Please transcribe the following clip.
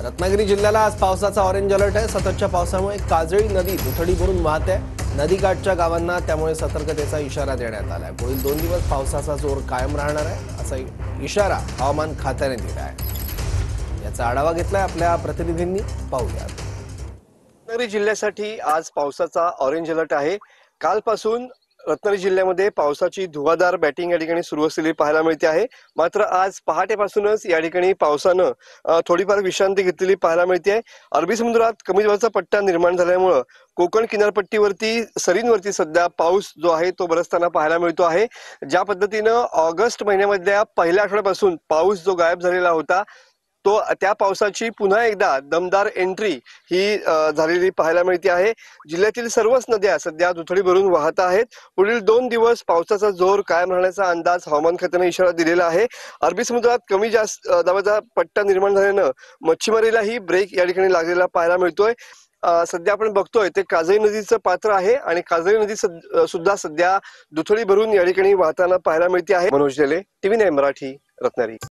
रत्नागिरी जिल्ह्याला आज पावसाचा ऑरेंज अलर्ट आहे। सततच्या पावसामुळे काजळी नदी दुथडी भरून वाहते। नदीकाठच्या गावांना त्यामुळे सतर्कतेचा इशारा देण्यात आलाय। पुढील 2 दिवस पावसाचा जोर कायम राहणार आहे असा इशारा हवामान खात्याने दिला आहे। याचा आढावा घेतलाय आपल्या प्रतिनिधींनी, पाहूया। रत्नागिरी जिल्ह्यासाठी आज पावसाचा ऑरेंज अलर्ट आहे। कालपासून रत्नागिरी जिल्ह्यामध्ये पावसाची धुवाधार बॅटिंग या ठिकाणी सुरू असलेली पाहायला मिळते आहे। मात्र आज पहाटेपासूनच या ठिकाणी पावसानं थोडीफार विश्रांती घेतलेली पाहायला मिळते आहे। अरबी समुद्रात कमी दाबाचा पट्टा निर्माण झाल्यामुळे कोकण किनारपट्टीवरती सरींवरती सध्या पाऊस जो आहे तो बरसताना पाहायला मिळतो आहे। ज्या पद्धतीनं ऑगस्ट महिन्यामधल्या पहिल्या आठवड्यापासून पाऊस जो गायब झालेला होता तो त्या पावसाची पुन्हा एकदा दमदार एंट्री ही झालेली पाहायला मिळते आहे। जिल्ह्यातील सर्वच नद्या सध्या दुथडी भरून वाहत आहेत। पुढील 2 दिवस पावसाचा जोर कायम राहण्याचा अंदाज हवामान खात्याने इशारा दिलेला आहे। अरबी समुद्रात कमी जास्त दाबाचा पट्टा निर्माण झाल्यानं मच्छीमारीलाही ब्रेक या ठिकाणी लागलेला पाहायला मिळतोय। सध्या आपण बघतोय ते काजळी नदीचं पात्र आहे आणि काजळी नदी सुद्धा सध्या दुथडी भरून या ठिकाणी वाहताना पाहायला मिळते आहे। मनोज जेले, TV9 मराठी, रत्नागिरी।